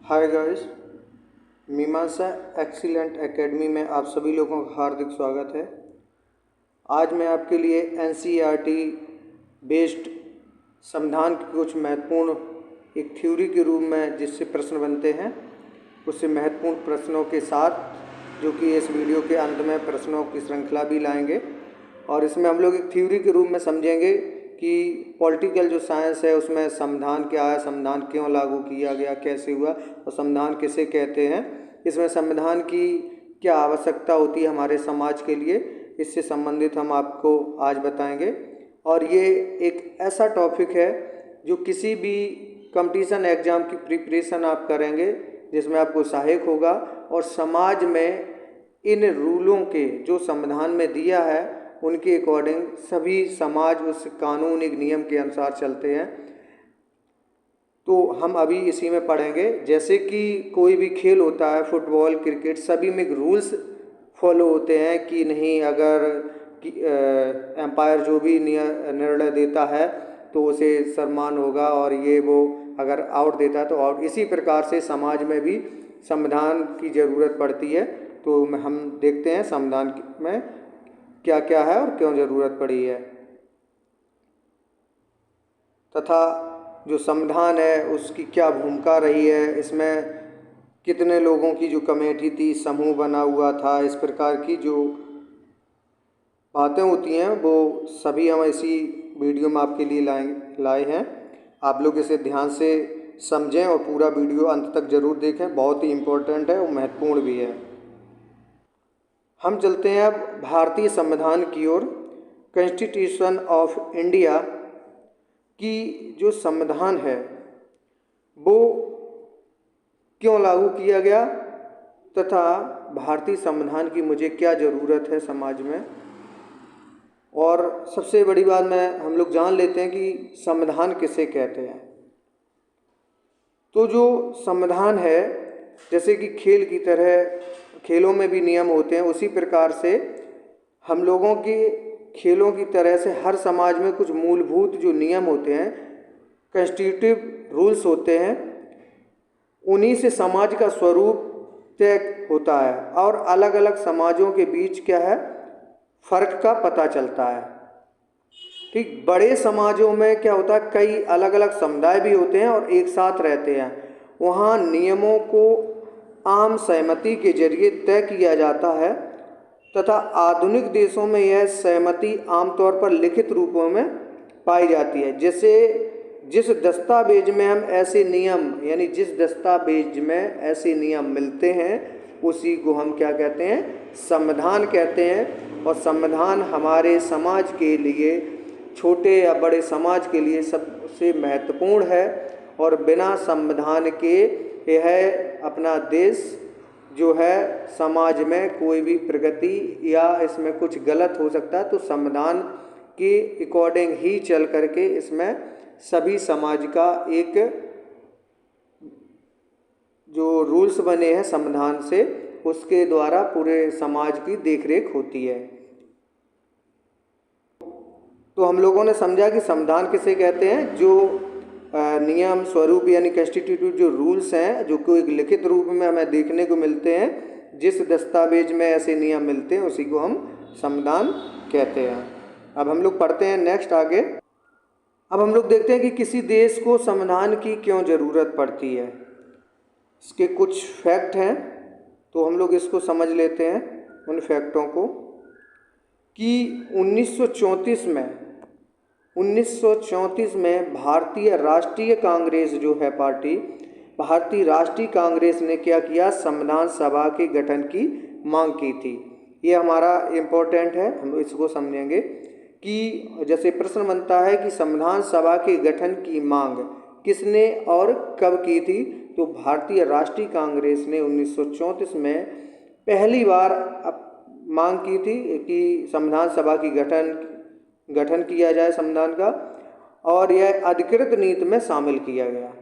Hi guys, मीमांसा excellent academy में आप सभी लोगों का हार्दिक स्वागत है। आज मैं आपके लिए एनसीईआरटी बेस्ड संविधान के कुछ महत्वपूर्ण एक थ्योरी के रूप में जिससे प्रश्न बनते हैं, उससे महत्वपूर्ण प्रश्नों के साथ जो कि इस वीडियो के अंत में प्रश्नों की श्रृंखला भी लाएंगे। और इसमें हम लोग एक थ्योरी के रूप में समझेंगे कि पॉलिटिकल जो साइंस है उसमें संविधान क्या है, संविधान क्यों लागू किया गया, कैसे हुआ और संविधान किसे कहते हैं, इसमें संविधान की क्या आवश्यकता होती है हमारे समाज के लिए, इससे संबंधित हम आपको आज बताएंगे। और ये एक ऐसा टॉपिक है जो किसी भी कंपटीशन एग्ज़ाम की प्रिपरेशन आप करेंगे जिसमें आपको सहायक होगा। और समाज में इन रूलों के जो संविधान में दिया है उनके अकॉर्डिंग सभी समाज उस कानून एक नियम के अनुसार चलते हैं। तो हम अभी इसी में पढ़ेंगे। जैसे कि कोई भी खेल होता है, फुटबॉल, क्रिकेट, सभी में रूल्स फॉलो होते हैं कि नहीं, अगर एम्पायर जो भी निर्णय देता है तो उसे सम्मान होगा और ये वो अगर आउट देता है तो आउट। इसी प्रकार से समाज में भी संविधान की ज़रूरत पड़ती है। तो हम देखते हैं संविधान में क्या क्या है और क्यों ज़रूरत पड़ी है, तथा जो संविधान है उसकी क्या भूमिका रही है, इसमें कितने लोगों की जो कमेटी थी, समूह बना हुआ था, इस प्रकार की जो बातें होती हैं वो सभी हम इसी वीडियो में आपके लिए लाए हैं। आप लोग इसे ध्यान से समझें और पूरा वीडियो अंत तक ज़रूर देखें, बहुत ही इम्पोर्टेंट है और महत्वपूर्ण भी है। हम चलते हैं अब भारतीय संविधान की ओर। कॉन्स्टिट्यूशन ऑफ इंडिया की जो संविधान है वो क्यों लागू किया गया तथा भारतीय संविधान की मुझे क्या ज़रूरत है समाज में। और सबसे बड़ी बात हम लोग जान लेते हैं कि संविधान किसे कहते हैं। तो जो संविधान है, जैसे कि खेल की तरह खेलों में भी नियम होते हैं, उसी प्रकार से हम लोगों के खेलों की तरह से हर समाज में कुछ मूलभूत जो नियम होते हैं, कॉन्स्टिट्यूटिव रूल्स होते हैं, उन्हीं से समाज का स्वरूप तय होता है और अलग अलग समाजों के बीच क्या है, फर्क का पता चलता है। ठीक, बड़े समाजों में क्या होता है, कई अलग अलग समुदाय भी होते हैं और एक साथ रहते हैं, वहाँ नियमों को आम सहमति के जरिए तय किया जाता है तथा आधुनिक देशों में यह सहमति आमतौर पर लिखित रूपों में पाई जाती है। जैसे जिस दस्तावेज में हम ऐसे नियम, यानी जिस दस्तावेज में ऐसे नियम मिलते हैं उसी को हम क्या कहते हैं, संविधान कहते हैं। और संविधान हमारे समाज के लिए, छोटे या बड़े समाज के लिए सबसे महत्वपूर्ण है। और बिना संविधान के यह अपना देश जो है, समाज में कोई भी प्रगति या इसमें कुछ गलत हो सकता है तो संविधान के अकॉर्डिंग ही चल करके इसमें सभी समाज का एक जो रूल्स बने हैं संविधान से, उसके द्वारा पूरे समाज की देखरेख होती है। तो हम लोगों ने समझा कि संविधान किसे कहते हैं, जो नियम स्वरूप यानी कॉन्स्टिट्यूटिव जो रूल्स हैं जो कोई लिखित रूप में हमें देखने को मिलते हैं, जिस दस्तावेज में ऐसे नियम मिलते हैं उसी को हम संविधान कहते हैं। अब हम लोग पढ़ते हैं नेक्स्ट आगे। अब हम लोग देखते हैं कि किसी देश को संविधान की क्यों ज़रूरत पड़ती है। इसके कुछ फैक्ट हैं तो हम लोग इसको समझ लेते हैं, उन फैक्टों को, कि 1934 में भारतीय राष्ट्रीय कांग्रेस जो है पार्टी, भारतीय राष्ट्रीय कांग्रेस ने क्या किया, संविधान सभा के गठन की मांग की थी। ये हमारा इम्पोर्टेंट है, हम इसको समझेंगे कि जैसे प्रश्न बनता है कि संविधान सभा के गठन की मांग किसने और कब की थी, तो भारतीय राष्ट्रीय कांग्रेस ने 1934 में पहली बार मांग की थी कि संविधान सभा की गठन किया जाए संविधान का, और यह अधिकृत नीति में शामिल किया गया।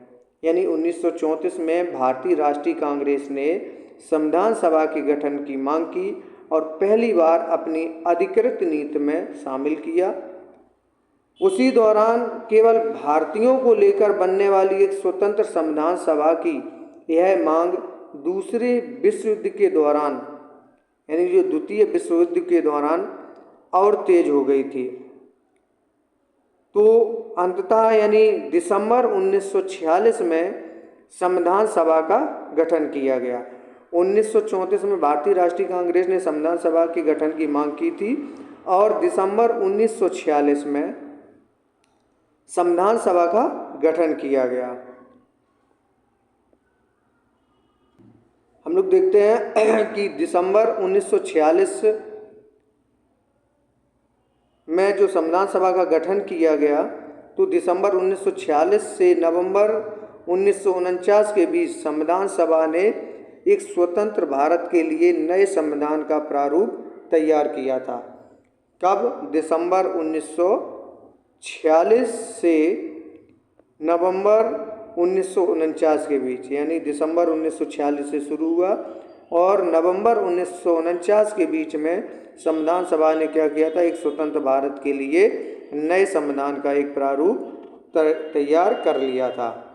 यानी 1934 में भारतीय राष्ट्रीय कांग्रेस ने संविधान सभा के गठन की मांग की और पहली बार अपनी अधिकृत नीति में शामिल किया। उसी दौरान केवल भारतीयों को लेकर बनने वाली एक स्वतंत्र संविधान सभा की यह मांग दूसरे विश्व युद्ध के दौरान, यानी जो द्वितीय विश्व युद्ध के दौरान और तेज हो गई थी। तो अंततः यानी दिसंबर 1946 में संविधान सभा का गठन किया गया। 1934 में भारतीय राष्ट्रीय कांग्रेस ने संविधान सभा के गठन की मांग की थी और दिसंबर 1946 में संविधान सभा का गठन किया गया। हम लोग देखते हैं कि दिसंबर 1946 में जो संविधान सभा का गठन किया गया, तो दिसंबर 1946 से नवंबर 1949 के बीच संविधान सभा ने एक स्वतंत्र भारत के लिए नए संविधान का प्रारूप तैयार किया था। कब? दिसंबर 1946 से नवंबर 1949 के बीच, यानी दिसंबर 1946 से शुरू हुआ और नवंबर 1949 के बीच में संविधान सभा ने क्या किया था, एक स्वतंत्र भारत के लिए नए संविधान का एक प्रारूप तैयार कर लिया था।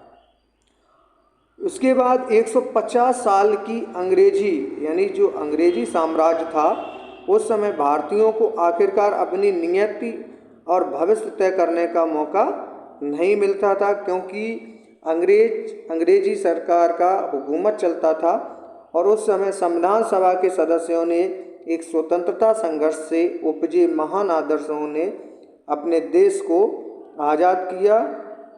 उसके बाद 150 साल की अंग्रेजी, यानी जो अंग्रेजी साम्राज्य था, उस समय भारतीयों को आखिरकार अपनी नियति और भविष्य तय करने का मौका नहीं मिलता था, क्योंकि अंग्रेजी सरकार का हुकूमत चलता था और उस समय संविधान सभा के सदस्यों ने एक स्वतंत्रता संघर्ष से उपजे महान आदर्शों ने अपने देश को आज़ाद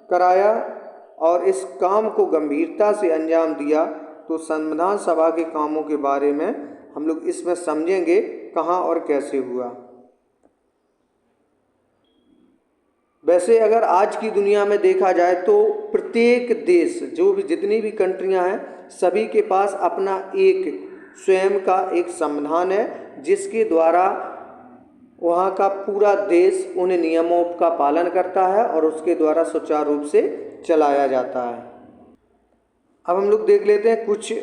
कराया और इस काम को गंभीरता से अंजाम दिया। तो संविधान सभा के कामों के बारे में हम लोग इसमें समझेंगे कहाँ और कैसे हुआ। वैसे अगर आज की दुनिया में देखा जाए तो प्रत्येक देश, जो भी जितनी भी कंट्रियां हैं, सभी के पास अपना एक स्वयं का एक संविधान है, जिसके द्वारा वहाँ का पूरा देश उन नियमों का पालन करता है और उसके द्वारा सुचारू रूप से चलाया जाता है। अब हम लोग देख लेते हैं कुछ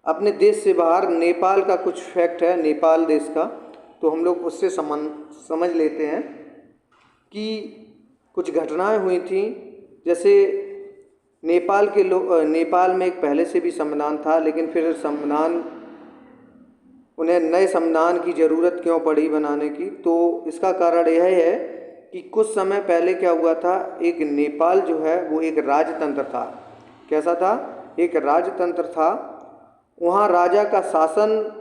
अपने देश से बाहर नेपाल का कुछ फैक्ट है, नेपाल देश का, तो हम लोग उससे समझ लेते हैं कि कुछ घटनाएं हुई थी। जैसे नेपाल में एक पहले से भी संविधान था, लेकिन फिर उन्हें नए संविधान की ज़रूरत क्यों पड़ी बनाने की, तो इसका कारण यह है कि कुछ समय पहले क्या हुआ था, एक नेपाल जो है वो एक राजतंत्र था। कैसा था? एक राजतंत्र था। वहाँ राजा का शासन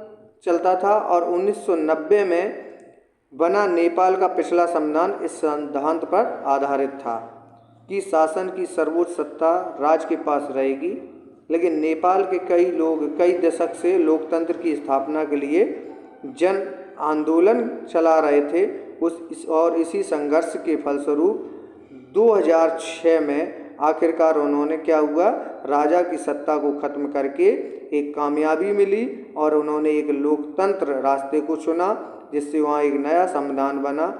चलता था और 1990 में बना नेपाल का पिछला संविधान इस सिद्धांत पर आधारित था कि शासन की सर्वोच्च सत्ता राज्य के पास रहेगी। लेकिन नेपाल के कई लोग कई दशक से लोकतंत्र की स्थापना के लिए जन आंदोलन चला रहे थे। इसी संघर्ष के फलस्वरूप 2006 में आखिरकार उन्होंने क्या हुआ, राजा की सत्ता को खत्म करके एक कामयाबी मिली और उन्होंने एक लोकतंत्र रास्ते को चुना, जिससे वहाँ एक नया संविधान बना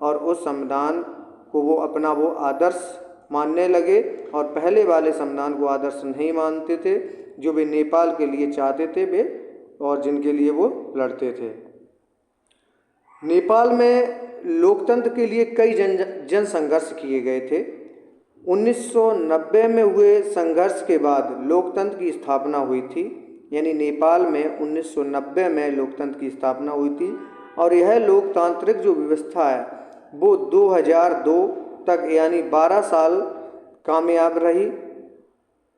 और उस संविधान को वो अपना आदर्श मानने लगे और पहले वाले संविधान को आदर्श नहीं मानते थे, जो वे नेपाल के लिए चाहते थे वे और जिनके लिए वो लड़ते थे। नेपाल में लोकतंत्र के लिए कई जन संघर्ष किए गए थे। 1990 में हुए संघर्ष के बाद लोकतंत्र की स्थापना हुई थी, यानी नेपाल में 1990 में लोकतंत्र की स्थापना हुई थी और यह लोकतांत्रिक जो व्यवस्था है वो 2002 तक यानी 12 साल कामयाब रही।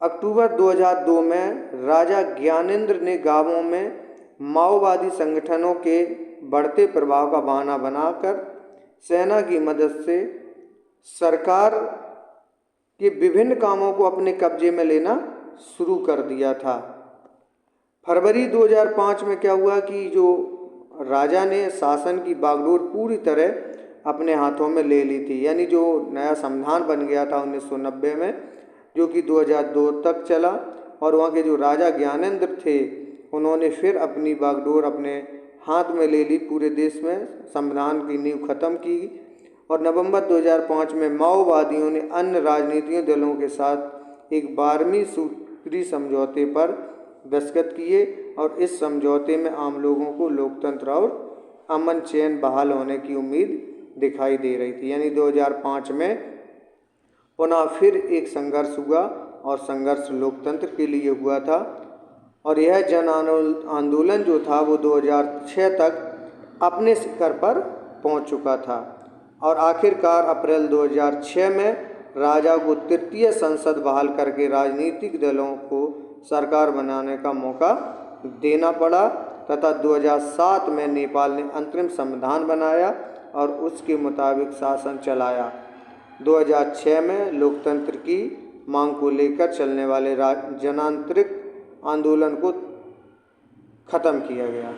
अक्टूबर 2002 में राजा ज्ञानेंद्र ने गांवों में माओवादी संगठनों के बढ़ते प्रभाव का बहाना बनाकर सेना की मदद से सरकार के विभिन्न कामों को अपने कब्जे में लेना शुरू कर दिया था। फरवरी 2005 में क्या हुआ कि जो राजा ने शासन की बागडोर पूरी तरह अपने हाथों में ले ली थी, यानी जो नया संविधान बन गया था 1990 में, जो कि 2002 तक चला और वहाँ के जो राजा ज्ञानेंद्र थे उन्होंने फिर अपनी बागडोर अपने हाथ में ले ली, पूरे देश में संविधान की नींव खत्म की और नवंबर 2005 में माओवादियों ने अन्य राजनीतिक दलों के साथ एक 12वीं सूत्री समझौते पर दस्तखत किए और इस समझौते में आम लोगों को लोकतंत्र और अमन चैन बहाल होने की उम्मीद दिखाई दे रही थी। यानी 2005 में पुनः फिर एक संघर्ष हुआ और संघर्ष लोकतंत्र के लिए हुआ था और यह जन आंदोलन जो था वो 2006 तक अपने शिखर पर पहुंच चुका था और आखिरकार अप्रैल 2006 में राजा को तृतीय संसद बहाल करके राजनीतिक दलों को सरकार बनाने का मौका देना पड़ा तथा 2007 में नेपाल ने अंतरिम संविधान बनाया और उसके मुताबिक शासन चलाया। 2006 में लोकतंत्र की मांग को लेकर चलने वाले जनांतरिक आंदोलन को ख़त्म किया गया।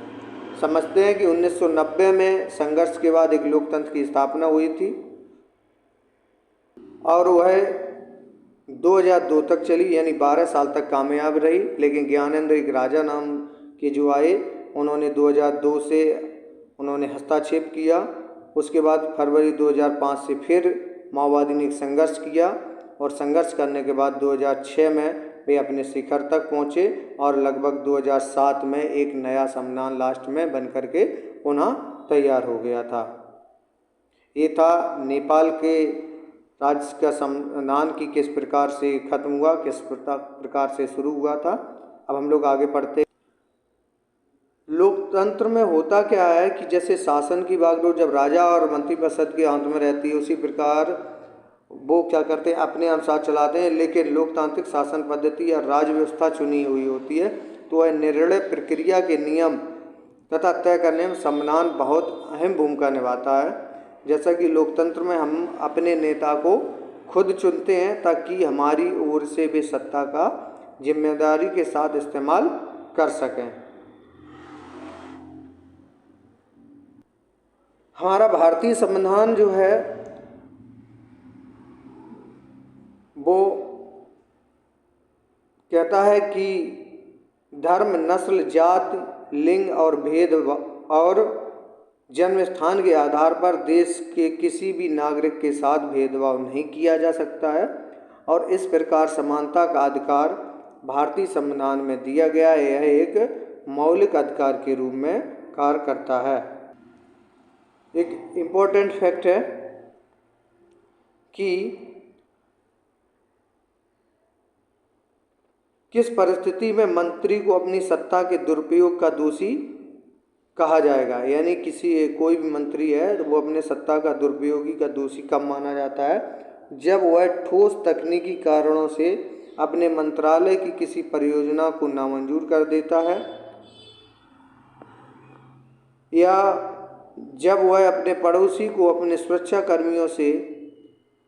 समझते हैं कि 1990 में संघर्ष के बाद एक लोकतंत्र की स्थापना हुई थी और वह 2002 तक चली, यानी 12 साल तक कामयाब रही। लेकिन ज्ञानेंद्र एक राजा नाम के जो आए, उन्होंने 2002 से उन्होंने हस्तक्षेप किया। उसके बाद फरवरी 2005 से फिर माओवादी ने एक संघर्ष किया और संघर्ष करने के बाद 2006 में वे अपने शिखर तक पहुँचे और लगभग 2007 में एक नया संविधान लास्ट में बन करके पुनः तैयार हो गया था। ये था नेपाल के राज्य का संविधान की किस प्रकार से खत्म हुआ, किस प्रकार से शुरू हुआ था। अब हम लोग आगे पढ़ते हैं। लोकतंत्र में होता क्या है कि जैसे शासन की बागडोर जब राजा और मंत्रिपरिषद के हाथ में रहती है, उसी प्रकार वो क्या करते हैं, अपने अनुसार चलाते हैं। लेकिन लोकतांत्रिक शासन पद्धति या राज्य व्यवस्था चुनी हुई होती है, तो वह निर्णय प्रक्रिया के नियम तथा तय करने में संविधान बहुत अहम भूमिका निभाता है। जैसा कि लोकतंत्र में हम अपने नेता को खुद चुनते हैं ताकि हमारी ओर से वे सत्ता का जिम्मेदारी के साथ इस्तेमाल कर सकें। हमारा भारतीय संविधान जो है वो कहता है कि धर्म, नस्ल, जाति, लिंग और भेद और जन्म स्थान के आधार पर देश के किसी भी नागरिक के साथ भेदभाव नहीं किया जा सकता है और इस प्रकार समानता का अधिकार भारतीय संविधान में दिया गया है। यह एक मौलिक अधिकार के रूप में कार्य करता है। एक इम्पोर्टेंट फैक्ट है कि किस परिस्थिति में मंत्री को अपनी सत्ता के दुरुपयोग का दोषी कहा जाएगा, यानी कोई भी मंत्री है तो वो अपने सत्ता का दुरुपयोगी का दोषी कब माना जाता है, जब वह ठोस तकनीकी कारणों से अपने मंत्रालय की किसी परियोजना को नामंजूर कर देता है या जब वह अपने पड़ोसी को अपने सुरक्षा कर्मियों से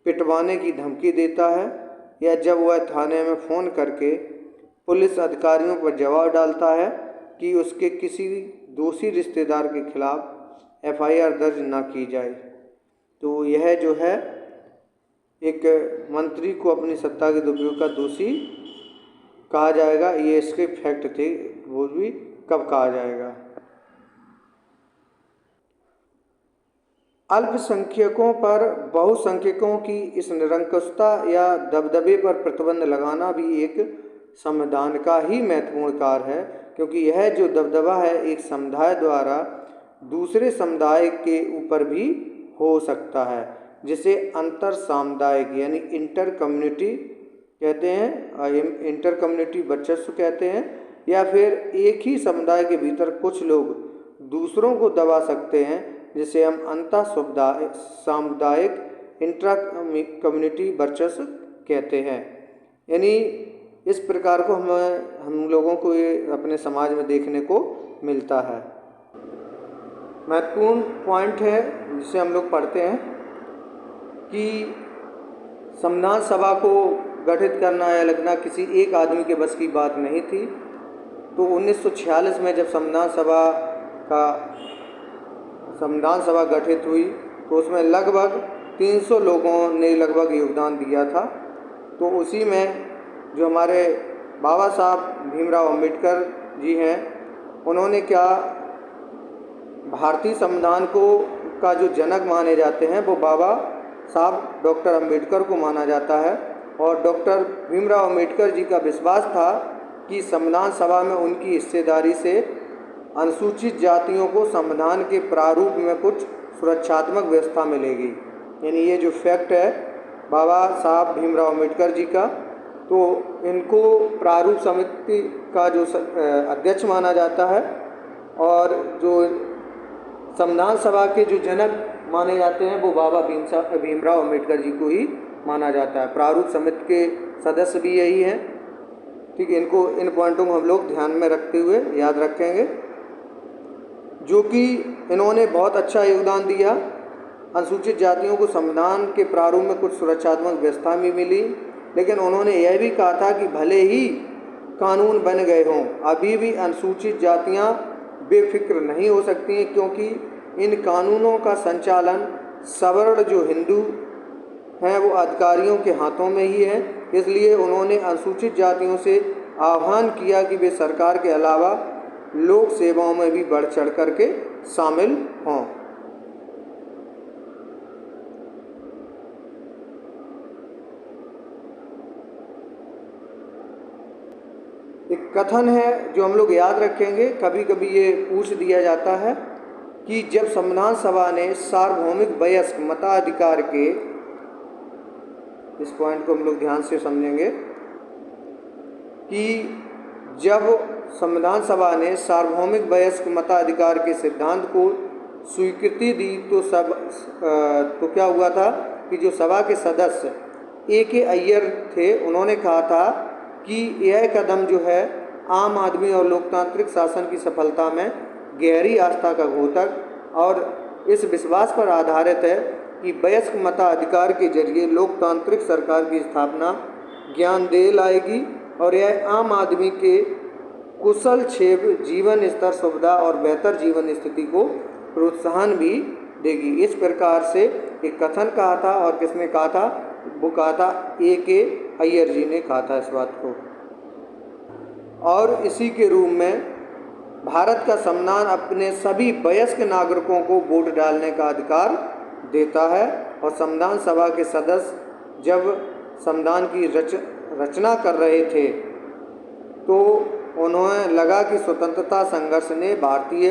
पिटवाने की धमकी देता है या जब वह थाने में फ़ोन करके पुलिस अधिकारियों पर जवाब डालता है कि उसके किसी दोषी रिश्तेदार के खिलाफ एफआईआर दर्ज ना की जाए। तो यह जो है एक मंत्री को अपनी सत्ता के दुरुपयोग का दोषी कहा जाएगा। ये इसके फैक्ट थे, वो भी कब कहा जाएगा। अल्पसंख्यकों पर बहुसंख्यकों की इस निरंकुशता या दबदबे पर प्रतिबंध लगाना भी एक संविधान का ही महत्वपूर्ण कार्य है, क्योंकि यह जो दबदबा है एक समुदाय द्वारा दूसरे समुदाय के ऊपर भी हो सकता है, जिसे अंतर सामुदायिक यानी इंटर कम्युनिटी कहते हैं, इंटर कम्युनिटी वर्चस्व कहते हैं, या फिर एक ही समुदाय के भीतर कुछ लोग दूसरों को दबा सकते हैं, जिसे हम अंतर सामुदायिक इंट्रा कम्युनिटी वर्चस्व कहते हैं। यानी इस प्रकार को हम लोगों को ये अपने समाज में देखने को मिलता है। महत्वपूर्ण पॉइंट है जिसे हम लोग पढ़ते हैं कि संविधान सभा को गठित करना या लगना किसी एक आदमी के बस की बात नहीं थी। तो 1946 में जब संविधान सभा गठित हुई तो उसमें लगभग 300 लोगों ने लगभग योगदान दिया था। तो उसी में जो हमारे बाबा साहब भीमराव अंबेडकर जी हैं, उन्होंने क्या भारतीय संविधान का जो जनक माने जाते हैं वो बाबा साहब डॉक्टर अंबेडकर को माना जाता है। और डॉक्टर भीमराव अंबेडकर जी का विश्वास था कि संविधान सभा में उनकी हिस्सेदारी से अनुसूचित जातियों को संविधान के प्रारूप में कुछ सुरक्षात्मक व्यवस्था मिलेगी। यानी ये जो फैक्ट है बाबा साहब भीमराव अंबेडकर जी का, तो इनको प्रारूप समिति का जो अध्यक्ष माना जाता है, और जो संविधान सभा के जो जनक माने जाते हैं वो बाबा भीमराव अम्बेडकर जी को ही माना जाता है। प्रारूप समिति के सदस्य भी यही हैं। ठीक है, इनको इन पॉइंटों को हम लोग ध्यान में रखते हुए याद रखेंगे, जो कि इन्होंने बहुत अच्छा योगदान दिया। अनुसूचित जातियों को संविधान के प्रारूप में कुछ सुरक्षात्मक व्यवस्था भी मिली, लेकिन उन्होंने यह भी कहा था कि भले ही कानून बन गए हों, अभी भी अनुसूचित जातियां बेफिक्र नहीं हो सकती हैं, क्योंकि इन कानूनों का संचालन सवर्ण जो हिंदू हैं वो अधिकारियों के हाथों में ही है। इसलिए उन्होंने अनुसूचित जातियों से आह्वान किया कि वे सरकार के अलावा लोक सेवाओं में भी बढ़ चढ़ करके शामिल हों। एक कथन है जो हम लोग याद रखेंगे, कभी कभी ये पूछ दिया जाता है कि जब संविधान सभा ने सार्वभौमिक वयस्क मताधिकार के, इस पॉइंट को हम लोग ध्यान से समझेंगे, कि जब संविधान सभा ने सार्वभौमिक वयस्क मताधिकार के सिद्धांत को स्वीकृति दी तो क्या हुआ था कि जो सभा के सदस्य A.K. अय्यर थे, उन्होंने कहा था कि यह कदम जो है आम आदमी और लोकतांत्रिक शासन की सफलता में गहरी आस्था का द्योतक और इस विश्वास पर आधारित है कि वयस्क मताधिकार के जरिए लोकतांत्रिक सरकार की स्थापना ज्ञानदेह लाएगी और यह आम आदमी के कुशल क्षेम जीवन स्तर, सुविधा और बेहतर जीवन स्थिति को प्रोत्साहन भी देगी। इस प्रकार से एक कथन कहा था, और किसने कहा था? वो कहा था A.K. अय्यर जी ने कहा था इस बात को। और इसी के रूप में भारत का संविधान अपने सभी वयस्क नागरिकों को वोट डालने का अधिकार देता है, और संविधान सभा के सदस्य जब संविधान की रचना कर रहे थे तो उन्हें लगा कि स्वतंत्रता संघर्ष ने भारतीय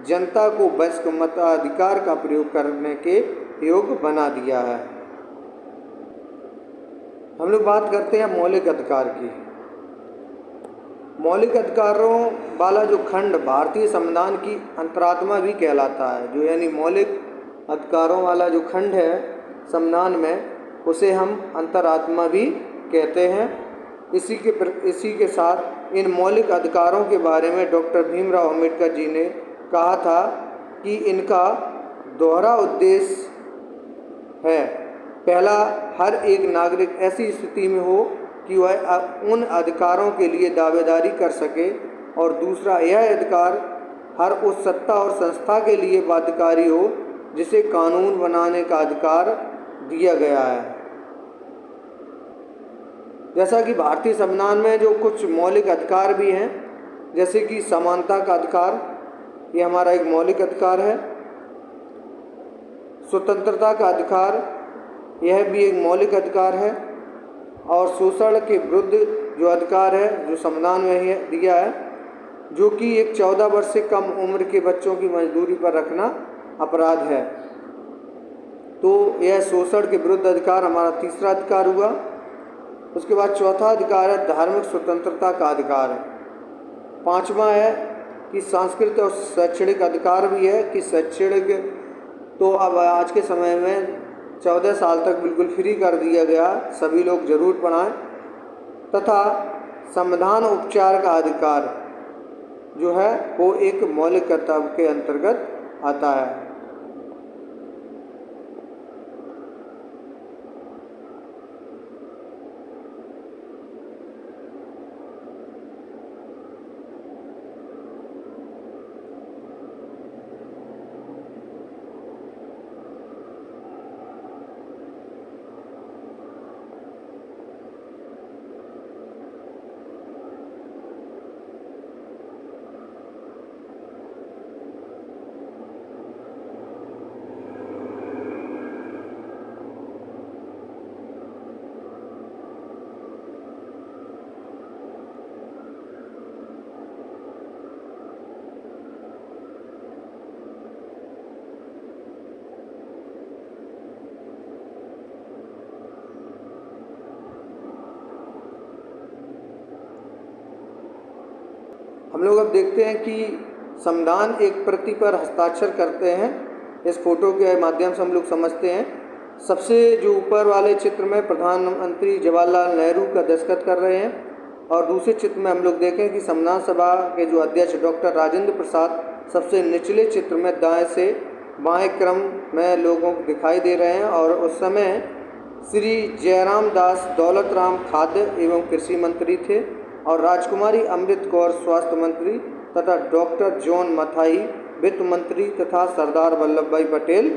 जनता को वयस्क मताधिकार का प्रयोग करने के योग्य बना दिया है। हम लोग बात करते हैं मौलिक अधिकार की। मौलिक अधिकारों वाला जो खंड भारतीय संविधान की अंतरात्मा भी कहलाता है, जो यानी मौलिक अधिकारों वाला जो खंड है संविधान में, उसे हम अंतरात्मा भी कहते हैं। इसी के साथ इन मौलिक अधिकारों के बारे में डॉक्टर भीमराव अम्बेडकर जी ने कहा था कि इनका दोहरा उद्देश्य है। पहला, हर एक नागरिक ऐसी स्थिति में हो कि वह उन अधिकारों के लिए दावेदारी कर सके, और दूसरा, यह अधिकार हर उस सत्ता और संस्था के लिए बाध्यकारी हो जिसे कानून बनाने का अधिकार दिया गया है। जैसा कि भारतीय संविधान में जो कुछ मौलिक अधिकार भी हैं, जैसे कि समानता का अधिकार, ये हमारा एक मौलिक अधिकार है। स्वतंत्रता का अधिकार, यह भी एक मौलिक अधिकार है। और शोषण के विरुद्ध जो अधिकार है जो संविधान में दिया है, जो कि एक 14 वर्ष से कम उम्र के बच्चों की मजदूरी पर रखना अपराध है। तो यह शोषण के विरुद्ध अधिकार हमारा तीसरा अधिकार हुआ। उसके बाद चौथा अधिकार है धार्मिक स्वतंत्रता का अधिकार। पांचवा है कि सांस्कृतिक और शैक्षणिक अधिकार भी है, कि शैक्षणिक तो अब आज के समय में 14 साल तक बिल्कुल फ्री कर दिया गया, सभी लोग जरूर पढ़ाएं। तथा संविधान उपचार का अधिकार जो है वो एक मौलिक कर्तव्य के अंतर्गत आता है। हम लोग अब देखते हैं कि संविधान एक प्रति पर हस्ताक्षर करते हैं। इस फोटो के माध्यम से हम लोग समझते हैं। सबसे जो ऊपर वाले चित्र में प्रधानमंत्री जवाहरलाल नेहरू का दस्तखत कर रहे हैं, और दूसरे चित्र में हम लोग देखें कि संविधान सभा के जो अध्यक्ष डॉक्टर राजेंद्र प्रसाद सबसे निचले चित्र में दाएं से बाएं क्रम में लोगों को दिखाई दे रहे हैं। और उस समय श्री जयराम दास दौलतराम खाद्य एवं कृषि मंत्री थे, और राजकुमारी अमृत कौर स्वास्थ्य मंत्री तथा डॉक्टर जॉन मथाई वित्त मंत्री तथा सरदार वल्लभ भाई पटेल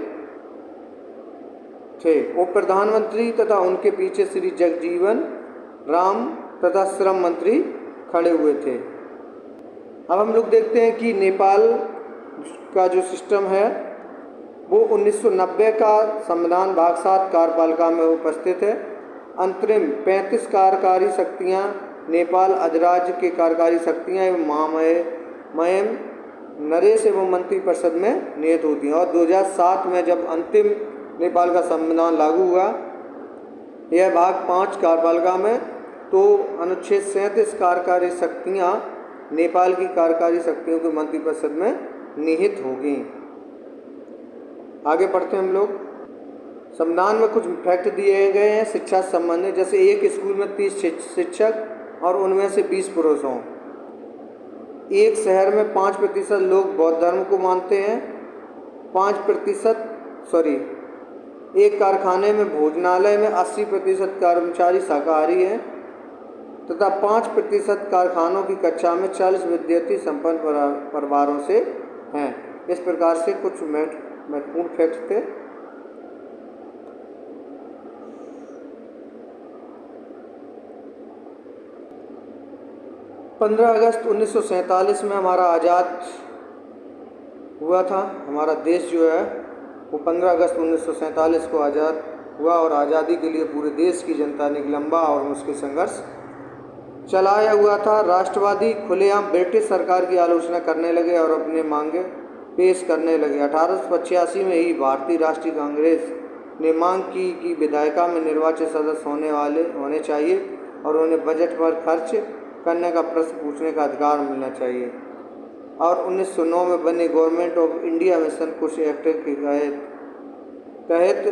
थे उप प्रधानमंत्री, तथा उनके पीछे श्री जगजीवन राम तथा श्रम मंत्री खड़े हुए थे। अब हम लोग देखते हैं कि नेपाल का जो सिस्टम है वो 1990 का संविधान भाग 7 कार्यपालिका में उपस्थित है। अंतरिम 35 कार्यकारी शक्तियाँ नेपाल अधिराज्य के कार्यकारी शक्तियाँ एवं महामहिम नरेश एवं मंत्रिपरिषद में नियत होती हैं। और 2007 में जब अंतिम नेपाल का संविधान लागू हुआ, यह भाग 5 कार्यपालिका में, तो अनुच्छेद 37 कार्यकारी शक्तियाँ नेपाल की कार्यकारी शक्तियों के मंत्रिपरिषद में निहित होगी। आगे पढ़ते हैं हम लोग। संविधान में कुछ फैक्ट दिए गए हैं शिक्षा से संबंधित, जैसे एक स्कूल में 30 शिक्षक और उनमें से 20 पुरुष हों। एक शहर में 5% लोग बौद्ध धर्म को मानते हैं। 5% एक कारखाने में भोजनालय में 80% कर्मचारी शाकाहारी हैं, तथा 5% कारखानों की कक्षा में 40 विद्यार्थी संपन्न परिवारों से हैं। इस प्रकार से कुछ महत्वपूर्ण फैक्ट थे। पंद्रह अगस्त 1947 में हमारा आज़ाद हुआ था। हमारा देश जो है वो 15 अगस्त 1947 को आज़ाद हुआ, और आज़ादी के लिए पूरे देश की जनता ने एक लंबा और मुश्किल संघर्ष चलाया हुआ था। राष्ट्रवादी खुलेआम ब्रिटिश सरकार की आलोचना करने लगे और अपने मांगे पेश करने लगे। 1885 में ही भारतीय राष्ट्रीय कांग्रेस ने मांग की कि विधायिका में निर्वाचित सदस्य होने चाहिए और उन्हें बजट पर खर्च करने का प्रश्न पूछने का अधिकार मिलना चाहिए। और 1909 में बने गवर्नमेंट ऑफ इंडिया मिशन कुछ एक्ट के तहत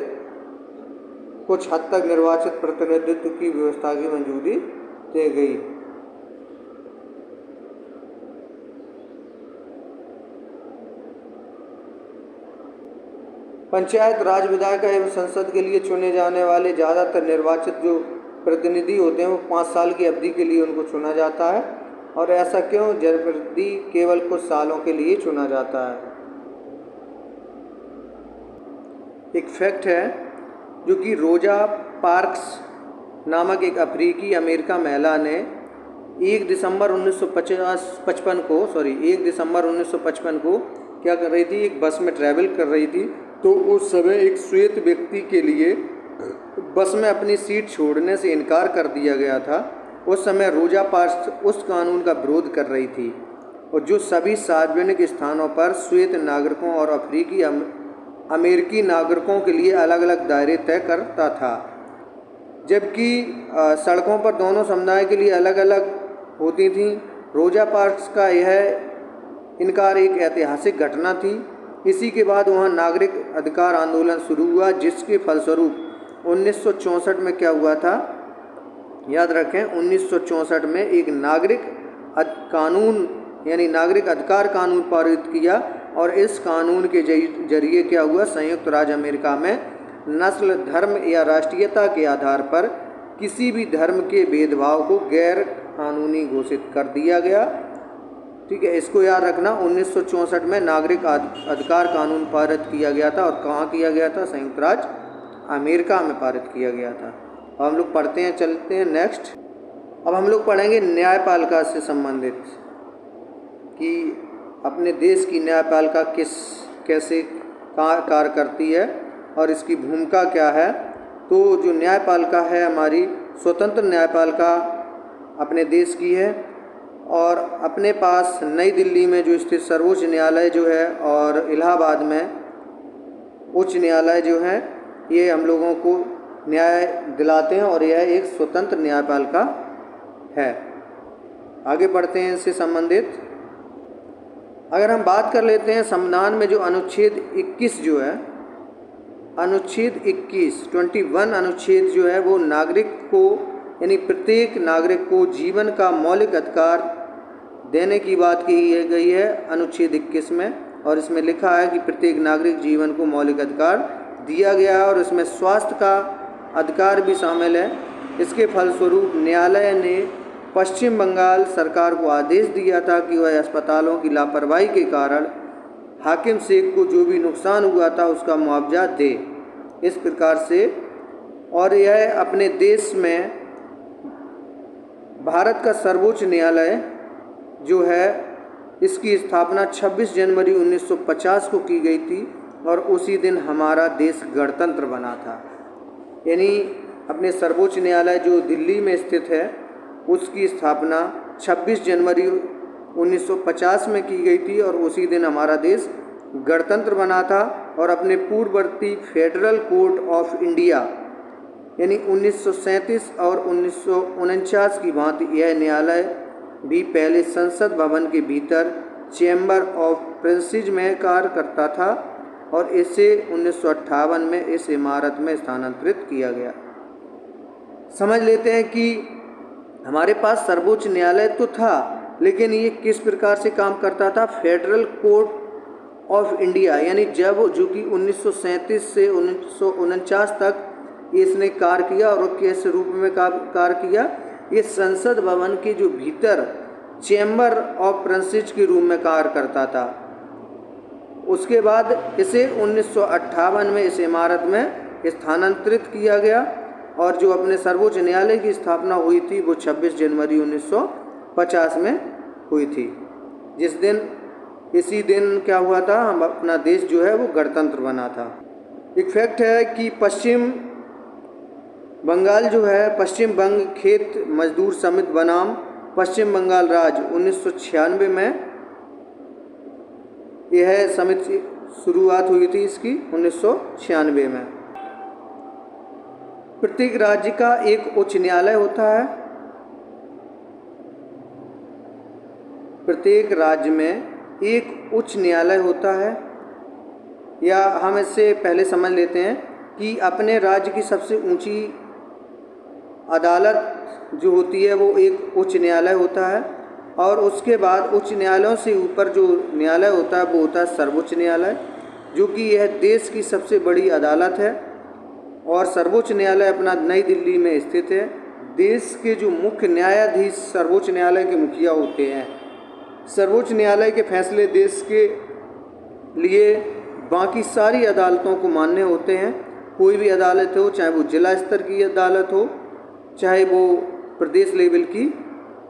कुछ हद तक निर्वाचित प्रतिनिधित्व की व्यवस्था की मंजूरी दी गई। पंचायत राज विधायक एवं संसद के लिए चुने जाने वाले ज़्यादातर निर्वाचित जो प्रतिनिधि होते हैं वो 5 साल की अवधि के लिए उनको चुना जाता है। और ऐसा क्यों? जनप्रतिनिधि केवल कुछ सालों के लिए चुना जाता है। एक फैक्ट है जो कि रोजा पार्क्स नामक एक अफ्रीकी अमेरिका महिला ने 1 दिसंबर 1955 को क्या कर रही थी, एक बस में ट्रैवल कर रही थी। तो उस समय एक श्वेत व्यक्ति के लिए बस में अपनी सीट छोड़ने से इनकार कर दिया गया था। उस समय रोजा पार्क्स उस कानून का विरोध कर रही थी, और जो सभी सार्वजनिक स्थानों पर श्वेत नागरिकों और अफ्रीकी अमेरिकी नागरिकों के लिए अलग अलग दायरे तय करता था, जबकि सड़कों पर दोनों समुदाय के लिए अलग अलग होती थी। रोजा पार्क्स का यह इनकार एक ऐतिहासिक घटना थी। इसी के बाद वहाँ नागरिक अधिकार आंदोलन शुरू हुआ, जिसके फलस्वरूप 1964 में क्या हुआ था, याद रखें, 1964 में एक नागरिक कानून यानी नागरिक अधिकार कानून पारित किया। और इस कानून के जरिए क्या हुआ, संयुक्त राज्य अमेरिका में नस्ल, धर्म या राष्ट्रीयता के आधार पर किसी भी धर्म के भेदभाव को गैर कानूनी घोषित कर दिया गया। ठीक है, इसको याद रखना। 1964 में नागरिक अधिकार कानून पारित किया गया था, और कहाँ किया गया था? संयुक्त राज्य अमेरिका में पारित किया गया था। अब हम लोग पढ़ते हैं, चलते हैं नेक्स्ट। अब हम लोग पढ़ेंगे न्यायपालिका से संबंधित कि अपने देश की न्यायपालिका कैसे कार्य करती है और इसकी भूमिका क्या है। तो जो न्यायपालिका है हमारी, स्वतंत्र न्यायपालिका अपने देश की है, और अपने पास नई दिल्ली में जो स्थित सर्वोच्च न्यायालय जो है और इलाहाबाद में उच्च न्यायालय जो है, ये हम लोगों को न्याय दिलाते हैं, और यह एक स्वतंत्र न्यायपालिका है। आगे बढ़ते हैं इससे संबंधित। अगर हम बात कर लेते हैं संविधान में जो अनुच्छेद 21 जो है, अनुच्छेद 21 अनुच्छेद जो है वो नागरिक को यानी प्रत्येक नागरिक को जीवन का मौलिक अधिकार देने की बात की गई है अनुच्छेद 21 में। और इसमें लिखा है कि प्रत्येक नागरिक जीवन को मौलिक अधिकार दिया गया है और इसमें स्वास्थ्य का अधिकार भी शामिल है। इसके फलस्वरूप न्यायालय ने पश्चिम बंगाल सरकार को आदेश दिया था कि वह अस्पतालों की लापरवाही के कारण हाकिम शेख को जो भी नुकसान हुआ था उसका मुआवजा दे। इस प्रकार से, और यह अपने देश में भारत का सर्वोच्च न्यायालय जो है इसकी स्थापना 26 जनवरी 1950 को की गई थी और उसी दिन हमारा देश गणतंत्र बना था। यानी अपने सर्वोच्च न्यायालय जो दिल्ली में स्थित है उसकी स्थापना 26 जनवरी 1950 में की गई थी और उसी दिन हमारा देश गणतंत्र बना था। और अपने पूर्ववर्ती फेडरल कोर्ट ऑफ इंडिया यानी 1937 और 1949 की भांति यह न्यायालय भी पहले संसद भवन के भीतर चैम्बर ऑफ प्रिंसेस में कार्य करता था और इसे 1958 में इस इमारत में स्थानांतरित किया गया। समझ लेते हैं कि हमारे पास सर्वोच्च न्यायालय तो था, लेकिन ये किस प्रकार से काम करता था। फेडरल कोर्ट ऑफ इंडिया यानी जब जो कि 1937 से 1949 तक इसने कार्य किया और किस रूप में कार्य किया, ये संसद भवन के जो भीतर चैम्बर ऑफ प्रिंसेस के रूप में कार्य करता था। उसके बाद इसे 1958 में इस इमारत में स्थानांतरित किया गया और जो अपने सर्वोच्च न्यायालय की स्थापना हुई थी वो 26 जनवरी 1950 में हुई थी, जिस दिन इसी दिन क्या हुआ था, हम अपना देश जो है वो गणतंत्र बना था। एक फैक्ट है कि पश्चिम बंगाल जो है, पश्चिम बंग खेत मजदूर समिति बनाम पश्चिम बंगाल राज्य 1996 में यह समिति शुरुआत हुई थी इसकी 1996 में। प्रत्येक राज्य का एक उच्च न्यायालय होता है। प्रत्येक राज्य में एक उच्च न्यायालय होता है, या हम इससे पहले समझ लेते हैं कि अपने राज्य की सबसे ऊंची अदालत जो होती है वो एक उच्च न्यायालय होता है और उसके बाद उच्च न्यायालयों से ऊपर जो न्यायालय होता है वो होता है सर्वोच्च न्यायालय, जो कि यह देश की सबसे बड़ी अदालत है। और सर्वोच्च न्यायालय अपना नई दिल्ली में स्थित है। देश के जो मुख्य न्यायाधीश सर्वोच्च न्यायालय के मुखिया होते हैं। सर्वोच्च न्यायालय के फैसले देश के लिए बाकी सारी अदालतों को मान्य होते हैं। कोई भी अदालत हो, चाहे वो जिला स्तर की अदालत हो, चाहे वो प्रदेश लेवल की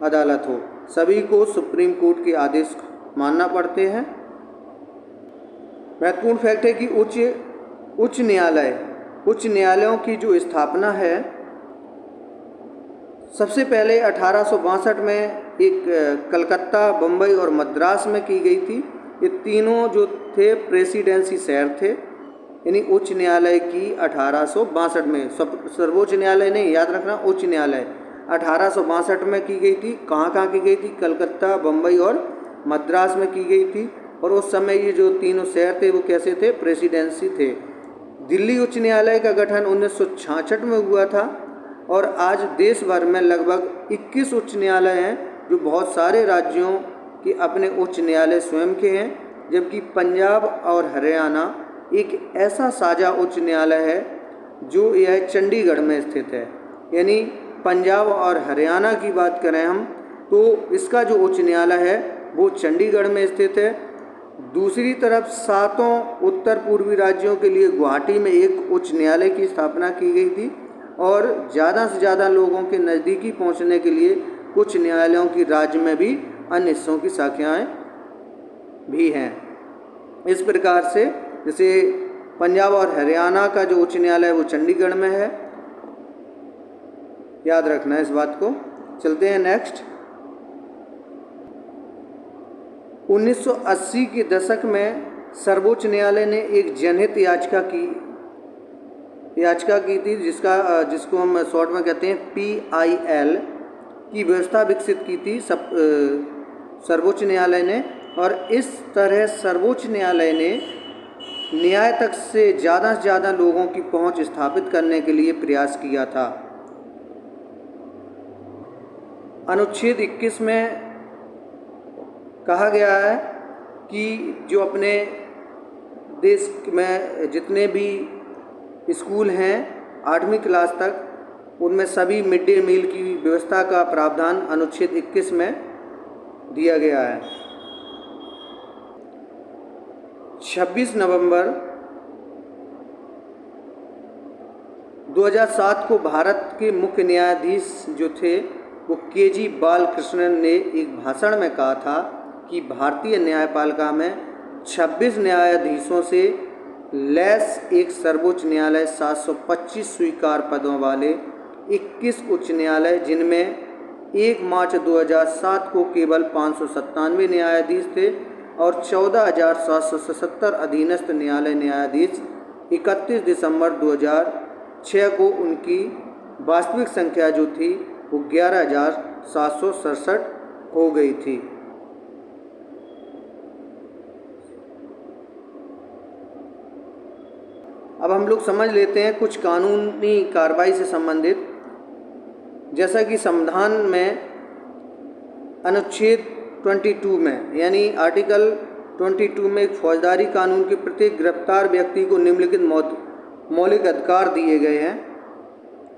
अदालत हो, सभी को सुप्रीम कोर्ट के आदेश मानना पड़ते हैं। महत्वपूर्ण फैक्ट है कि उच्च न्यायालयों की जो स्थापना है सबसे पहले 1862 में एक कलकत्ता, बम्बई और मद्रास में की गई थी। ये तीनों जो थे प्रेसिडेंसी शहर थे, यानी उच्च न्यायालय की 1862 में, सर्वोच्च न्यायालय नहीं, याद रखना, उच्च न्यायालय 1862 में की गई थी। कहाँ की गई थी? कलकत्ता, बम्बई और मद्रास में की गई थी। और उस समय ये जो तीनों शहर थे वो कैसे थे? प्रेसिडेंसी थे। दिल्ली उच्च न्यायालय का गठन 1966 में हुआ था और आज देश भर में लगभग 21 उच्च न्यायालय हैं, जो बहुत सारे राज्यों के अपने उच्च न्यायालय स्वयं के हैं, जबकि पंजाब और हरियाणा एक ऐसा साझा उच्च न्यायालय है जो यह चंडीगढ़ में स्थित है। यानी पंजाब और हरियाणा की बात करें हम तो इसका जो उच्च न्यायालय है वो चंडीगढ़ में स्थित है। दूसरी तरफ 7 उत्तर पूर्वी राज्यों के लिए गुवाहाटी में एक उच्च न्यायालय की स्थापना की गई थी और ज़्यादा से ज़्यादा लोगों के नज़दीकी पहुंचने के लिए कुछ न्यायालयों की राज्य में भी अन्य हिस्सों की शाखाएं भी हैं। इस प्रकार से जैसे पंजाब और हरियाणा का जो उच्च न्यायालय है वो चंडीगढ़ में है, याद रखना है इस बात को। चलते हैं नेक्स्ट। 1980 के दशक में सर्वोच्च न्यायालय ने एक जनहित याचिका की थी, जिसको हम शॉर्ट में कहते हैं PIL की व्यवस्था विकसित की थी सर्वोच्च न्यायालय ने। और इस तरह सर्वोच्च न्यायालय ने न्याय तक से ज़्यादा लोगों की पहुंच स्थापित करने के लिए प्रयास किया था। अनुच्छेद 21 में कहा गया है कि जो अपने देश में जितने भी स्कूल हैं 8वीं क्लास तक, उनमें सभी मिड डे मील की व्यवस्था का प्रावधान अनुच्छेद 21 में दिया गया है। 26 नवंबर 2007 को भारत के मुख्य न्यायाधीश जो थे वो के.जी. बालकृष्णन ने एक भाषण में कहा था कि भारतीय न्यायपालिका में 26 न्यायाधीशों से लैस एक सर्वोच्च न्यायालय, 725 स्वीकार पदों वाले 21 उच्च न्यायालय, जिनमें 1 मार्च 2007 को केवल 597 न्यायाधीश थे और 14,777 अधीनस्थ न्यायाधीश 31 दिसंबर 2006 को उनकी वास्तविक संख्या जो थी वो 11,767 हो गई थी। अब हम लोग समझ लेते हैं कुछ कानूनी कार्रवाई से संबंधित। जैसा कि संविधान में अनुच्छेद 22 में यानी आर्टिकल 22 में एक फौजदारी कानून के प्रत्येक गिरफ्तार व्यक्ति को निम्नलिखित मौलिक अधिकार दिए गए हैं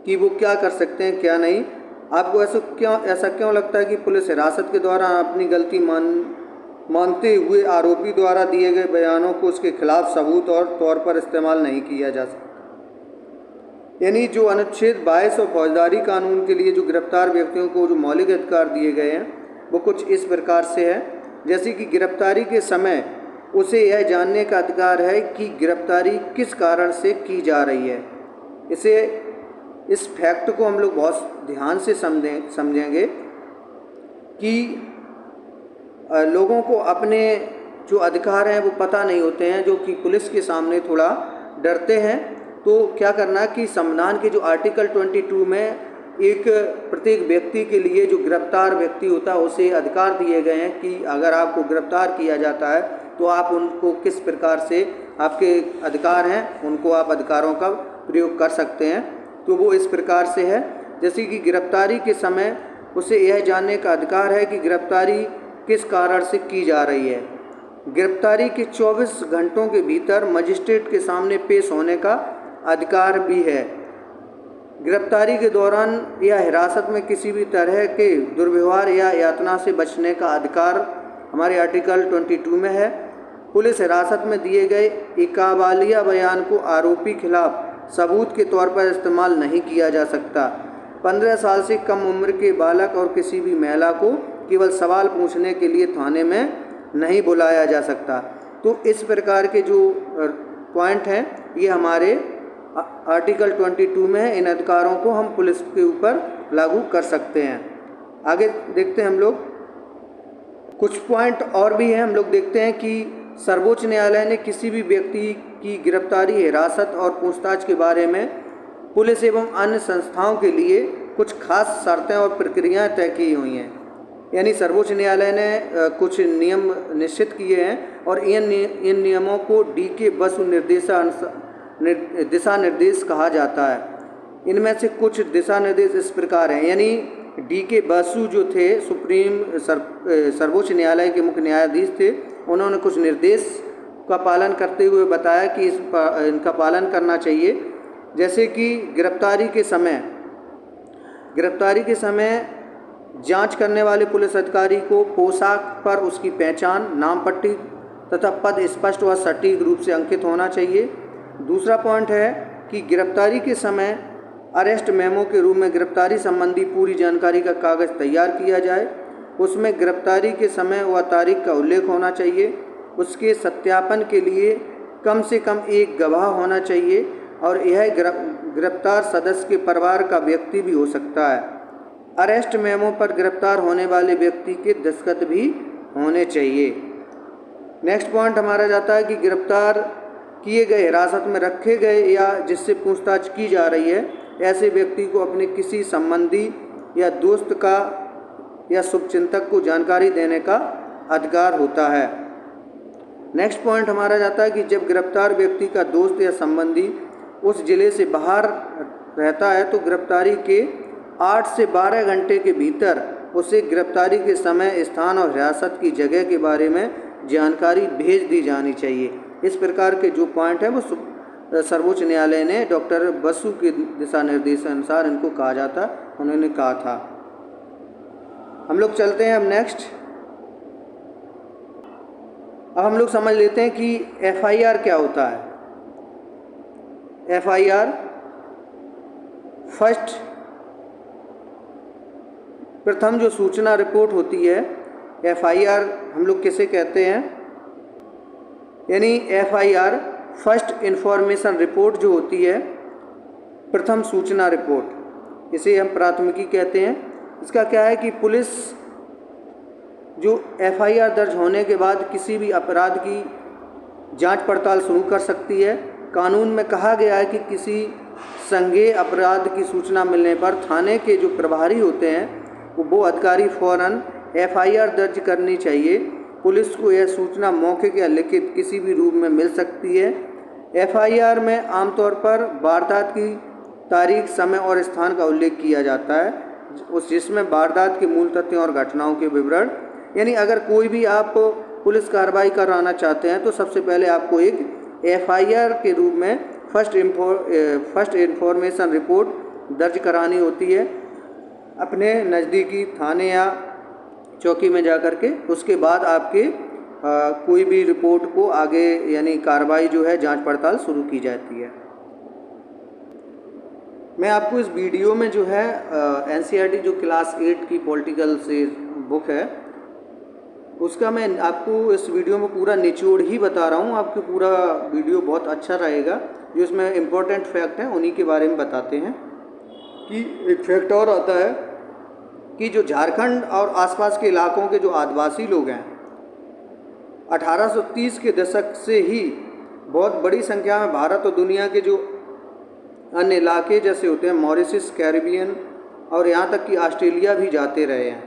कि वो क्या कर सकते हैं क्या नहीं। आपको ऐसा क्यों लगता है कि पुलिस हिरासत के दौरान अपनी गलती मानते हुए आरोपी द्वारा दिए गए बयानों को उसके खिलाफ सबूत और तौर पर इस्तेमाल नहीं किया जा सकता? यानी जो अनुच्छेद 22 और फौजदारी कानून के लिए जो गिरफ्तार व्यक्तियों को जो मौलिक अधिकार दिए गए हैं वो कुछ इस प्रकार से है। जैसे कि गिरफ्तारी के समय उसे यह जानने का अधिकार है कि गिरफ्तारी किस कारण से की जा रही है। इस फैक्ट को हम लोग बहुत ध्यान से समझेंगे कि लोगों को अपने जो अधिकार हैं वो पता नहीं होते हैं, जो कि पुलिस के सामने थोड़ा डरते हैं। तो क्या करना कि संविधान के जो आर्टिकल 22 में एक प्रत्येक व्यक्ति के लिए जो गिरफ्तार व्यक्ति होता है उसे अधिकार दिए गए हैं कि अगर आपको गिरफ्तार किया जाता है तो आप उनको किस प्रकार से आपके अधिकार हैं उनको आप अधिकारों का प्रयोग कर सकते हैं। तो वो इस प्रकार से है, जैसे कि गिरफ्तारी के समय उसे यह जानने का अधिकार है कि गिरफ्तारी किस कारण से की जा रही है। गिरफ्तारी के 24 घंटों के भीतर मजिस्ट्रेट के सामने पेश होने का अधिकार भी है। गिरफ्तारी के दौरान या हिरासत में किसी भी तरह के दुर्व्यवहार या यातना से बचने का अधिकार हमारे आर्टिकल 22 में है। पुलिस हिरासत में दिए गए इकबालिया बयान को आरोपी खिलाफ सबूत के तौर पर इस्तेमाल नहीं किया जा सकता। 15 साल से कम उम्र के बालक और किसी भी महिला को केवल सवाल पूछने के लिए थाने में नहीं बुलाया जा सकता। तो इस प्रकार के जो पॉइंट हैं ये हमारे आर्टिकल 22 में है। इन अधिकारों को हम पुलिस के ऊपर लागू कर सकते हैं। आगे देखते हैं हम लोग, कुछ पॉइंट और भी हैं। हम लोग देखते हैं कि सर्वोच्च न्यायालय ने किसी भी व्यक्ति की गिरफ्तारी, हिरासत और पूछताछ के बारे में पुलिस एवं अन्य संस्थाओं के लिए कुछ खास शर्तें और प्रक्रियाएं तय की हुई हैं। यानी सर्वोच्च न्यायालय ने कुछ नियम निश्चित किए हैं और इन नियमों को डी.के. बसु दिशा निर्देश कहा जाता है। इनमें से कुछ दिशा निर्देश इस प्रकार हैं। यानी डी.के. बसु जो थे सर्वोच्च न्यायालय के मुख्य न्यायाधीश थे, उन्होंने कुछ निर्देश का पालन करते हुए बताया कि इनका पालन करना चाहिए। जैसे कि गिरफ्तारी के समय जांच करने वाले पुलिस अधिकारी को पोशाक पर उसकी पहचान, नाम पट्टी तथा पद स्पष्ट व सटीक रूप से अंकित होना चाहिए। दूसरा पॉइंट है कि गिरफ्तारी के समय अरेस्ट मेमो के रूप में गिरफ्तारी संबंधी पूरी जानकारी का कागज़ तैयार किया जाए। उसमें गिरफ्तारी के समय व तारीख का उल्लेख होना चाहिए। उसके सत्यापन के लिए कम से कम एक गवाह होना चाहिए और यह गिरफ्तार सदस्य के परिवार का व्यक्ति भी हो सकता है। अरेस्ट मेमो पर गिरफ्तार होने वाले व्यक्ति के दस्तखत भी होने चाहिए। नेक्स्ट पॉइंट हमारा जाता है कि गिरफ्तार किए गए, हिरासत में रखे गए या जिससे पूछताछ की जा रही है ऐसे व्यक्ति को अपने किसी संबंधी या दोस्त का या शुभचिंतक को जानकारी देने का अधिकार होता है। नेक्स्ट पॉइंट हमारा जाता है कि जब गिरफ्तार व्यक्ति का दोस्त या संबंधी उस जिले से बाहर रहता है तो गिरफ्तारी के 8 से 12 घंटे के भीतर उसे गिरफ्तारी के समय, स्थान और हिरासत की जगह के बारे में जानकारी भेज दी जानी चाहिए। इस प्रकार के जो पॉइंट है वो सर्वोच्च न्यायालय ने डॉक्टर बसु के दिशा निर्देशानुसार इनको कहा जाता, उन्होंने कहा था। हम लोग चलते हैं अब नेक्स्ट। अब हम लोग समझ लेते हैं कि एफआईआर क्या होता है। एफआईआर प्रथम जो सूचना रिपोर्ट होती है, एफआईआर हम लोग किसे कहते हैं, यानी एफआईआर फर्स्ट इंफॉर्मेशन रिपोर्ट जो होती है, प्रथम सूचना रिपोर्ट, इसे हम प्राथमिकी कहते हैं। इसका क्या है कि पुलिस जो एफआईआर दर्ज होने के बाद किसी भी अपराध की जांच पड़ताल शुरू कर सकती है। कानून में कहा गया है कि किसी संज्ञेय अपराध की सूचना मिलने पर थाने के जो प्रभारी होते हैं वो अधिकारी फ़ौरन एफआईआर दर्ज करनी चाहिए। पुलिस को यह सूचना मौखिक या लिखित किसी भी रूप में मिल सकती है। एफआईआर में आमतौर पर वारदात की तारीख, समय और स्थान का उल्लेख किया जाता है, जिसमें वारदात के मूल तथ्यों और घटनाओं के विवरण, यानी अगर कोई भी आप पुलिस कार्रवाई कराना चाहते हैं तो सबसे पहले आपको एक एफआईआर के रूप में फर्स्ट इंफॉर्मेशन रिपोर्ट दर्ज करानी होती है अपने नज़दीकी थाने या चौकी में जाकर के। उसके बाद आपके कोई भी रिपोर्ट को आगे यानी कार्रवाई जो है जांच पड़ताल शुरू की जाती है। मैं आपको इस वीडियो में जो है एनसीईआरटी जो क्लास 8 की पॉलिटिकल से बुक है उसका मैं आपको इस वीडियो में पूरा निचोड़ ही बता रहा हूँ। आपको पूरा वीडियो बहुत अच्छा रहेगा। जो इसमें इम्पोर्टेंट फैक्ट हैं उन्हीं के बारे में बताते हैं। कि एक फैक्ट और आता है कि जो झारखंड और आसपास के इलाकों के जो आदिवासी लोग हैं 1830 के दशक से ही बहुत बड़ी संख्या में भारत और दुनिया के जो अन्य इलाके जैसे होते हैं मॉरिशस, कैरिबियन और यहाँ तक कि ऑस्ट्रेलिया भी जाते रहे हैं।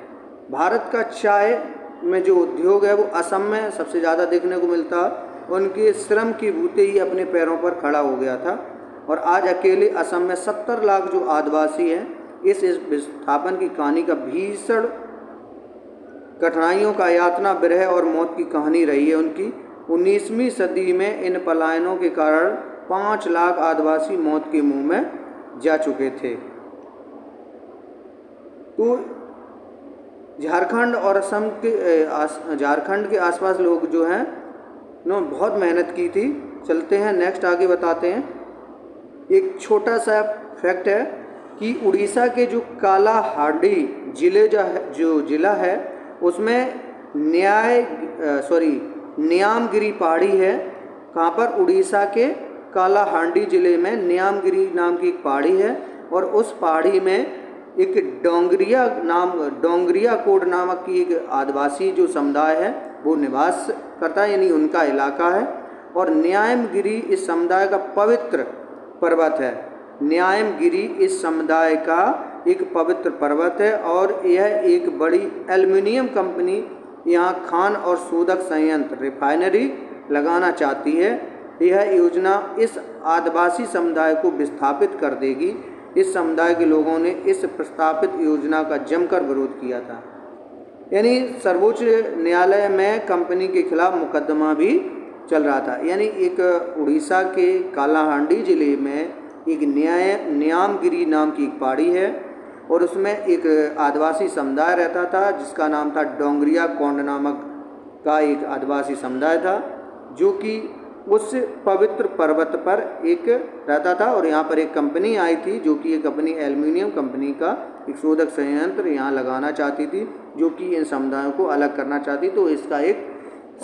भारत का चाय में जो उद्योग है वो असम में सबसे ज़्यादा देखने को मिलता। उनके श्रम के बूते ही अपने पैरों पर खड़ा हो गया था और आज अकेले असम में 70 लाख जो आदिवासी हैं इस विस्थापन की कहानी का भीषण कठिनाइयों का यातना, विरह और मौत की कहानी रही है उनकी। 19वीं सदी में इन पलायनों के कारण 5 लाख आदिवासी मौत के मुंह में जा चुके थे। तो झारखंड और असम के झारखंड के आसपास लोग जो हैं उन्होंने बहुत मेहनत की थी। चलते हैं नेक्स्ट, आगे बताते हैं। एक छोटा सा फैक्ट है कि उड़ीसा के जो कालाहांडी जो जिला है उसमें न्यामगिरी पहाड़ी है। कहाँ पर? उड़ीसा के कालाहांडी जिले में न्यामगिरी नाम की एक पहाड़ी है और उस पहाड़ी में एक डोंगरिया कोड नामक की एक आदिवासी जो समुदाय है वो निवास करता है, यानी उनका इलाका है। और न्यामगिरी इस समुदाय का पवित्र पर्वत है। न्यामगिरी इस समुदाय का एक पवित्र पर्वत है और यह एक बड़ी एल्युमिनियम कंपनी यहाँ खान और शोधक संयंत्र रिफाइनरी लगाना चाहती है। यह योजना इस आदिवासी समुदाय को विस्थापित कर देगी। इस समुदाय के लोगों ने इस प्रस्तावित योजना का जमकर विरोध किया था, यानी सर्वोच्च न्यायालय में कंपनी के खिलाफ मुकदमा भी चल रहा था। यानी एक उड़ीसा के कालाहांडी जिले में एक न्यामगिरी नाम की एक पहाड़ी है और उसमें एक आदिवासी समुदाय रहता था जिसका नाम था डोंगरिया कोंड नामक का एक आदिवासी समुदाय था, जो कि उस पवित्र पर्वत पर एक रहता था। और यहाँ पर एक कंपनी आई थी जो कि एक अपनी एल्युमिनियम कंपनी का एक शोधक संयंत्र यहाँ लगाना चाहती थी, जो कि इन समुदायों को अलग करना चाहती। तो इसका एक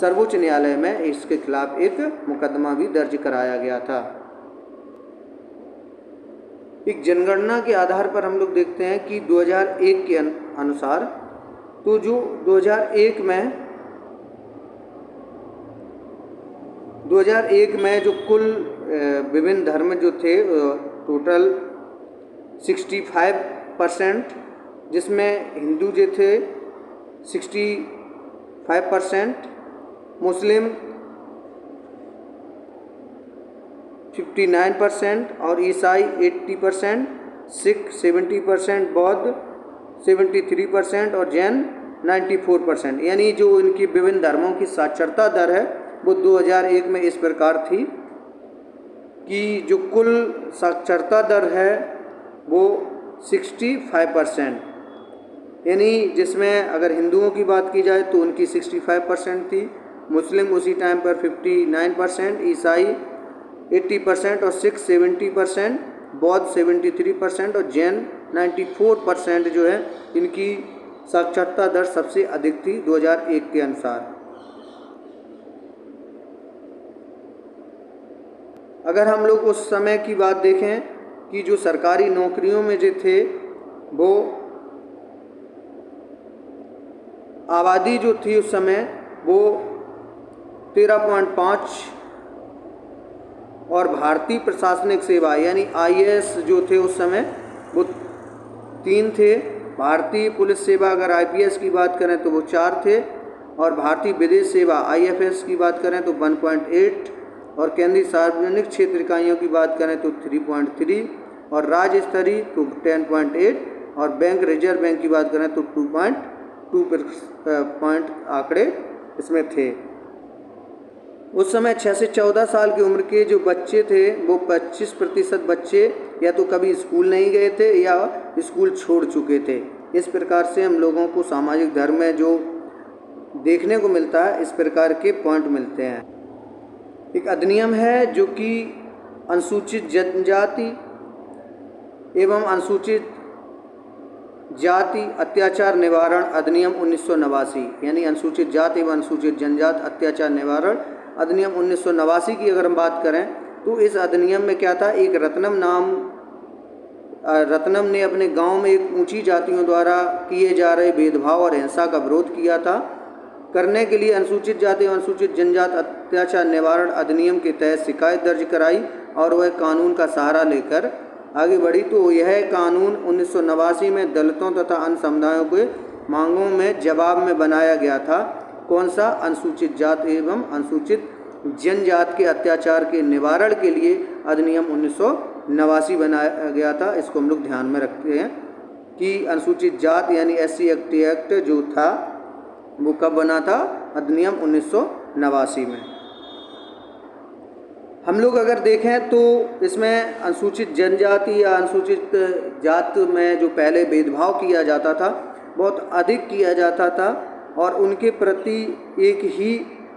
सर्वोच्च न्यायालय में इसके खिलाफ एक मुकदमा भी दर्ज कराया गया था। एक जनगणना के आधार पर हम लोग देखते हैं कि 2001 के अनुसार तो जो 2001 में जो कुल विभिन्न धर्म जो थे टोटल 65%, जिसमें हिंदू जो थे 5%, मुस्लिम 59% और ईसाई 80%, सिख 70%, बौद्ध 73% और जैन 94%। यानी जो इनकी विभिन्न धर्मों की साक्षरता दर है वो 2001 में इस प्रकार थी कि जो कुल साक्षरता दर है वो 65%, यानी जिसमें अगर हिंदुओं की बात की जाए तो उनकी 65% थी, मुस्लिम उसी टाइम पर 59%, ईसाई 80% और सिख 70%, बौद्ध 73% और जैन 94% जो है इनकी साक्षरता दर सबसे अधिक थी 2001 के अनुसार। अगर हम लोग उस समय की बात देखें कि जो सरकारी नौकरियों में जो थे वो आबादी जो थी उस समय वो 13.5 और भारतीय प्रशासनिक सेवा यानी IAS जो थे उस समय वो 3 थे, भारतीय पुलिस सेवा अगर IPS की बात करें तो वो 4 थे, और भारतीय विदेश सेवा IFS की बात करें तो 1.8, और केंद्रीय सार्वजनिक क्षेत्र इकाइयों की बात करें तो 3.3, और राज्य स्तरीय तो 10.8, और बैंक रिजर्व बैंक की बात करें तो 2.2 पॉइंट आंकड़े इसमें थे। उस समय 6 से 14 साल की उम्र के जो बच्चे थे वो 25% बच्चे या तो कभी स्कूल नहीं गए थे या स्कूल छोड़ चुके थे। इस प्रकार से हम लोगों को सामाजिक धर्म में जो देखने को मिलता है इस प्रकार के पॉइंट मिलते हैं। एक अधिनियम है जो कि अनुसूचित जनजाति एवं अनुसूचित जाति अत्याचार निवारण अधिनियम 1989, यानी अनुसूचित जाति एवं अनुसूचित जनजाति अत्याचार निवारण अधिनियम 1989 की अगर हम बात करें तो इस अधिनियम में क्या था, एक रत्नम ने अपने गांव में एक ऊंची जातियों द्वारा किए जा रहे भेदभाव और हिंसा का विरोध किया था। करने के लिए अनुसूचित जाति एवं अनुसूचित जनजाति अत्याचार निवारण अधिनियम के तहत शिकायत दर्ज कराई और वह कानून का सहारा लेकर आगे बढ़ी। तो यह कानून 1989 में दलितों तथा अन्य समुदायों के मांगों में जवाब में बनाया गया था। कौन सा? अनुसूचित जाति एवं अनुसूचित जनजाति के अत्याचार के निवारण के लिए अधिनियम 1989 बनाया गया था। इसको हम लोग ध्यान में रखते हैं कि अनुसूचित जाति यानी SC एक्ट जो था वो कब बना था? अधिनियम 1989 में। हम लोग अगर देखें तो इसमें अनुसूचित जनजाति या अनुसूचित जाति में जो पहले भेदभाव किया जाता था बहुत अधिक किया जाता था और उनके प्रति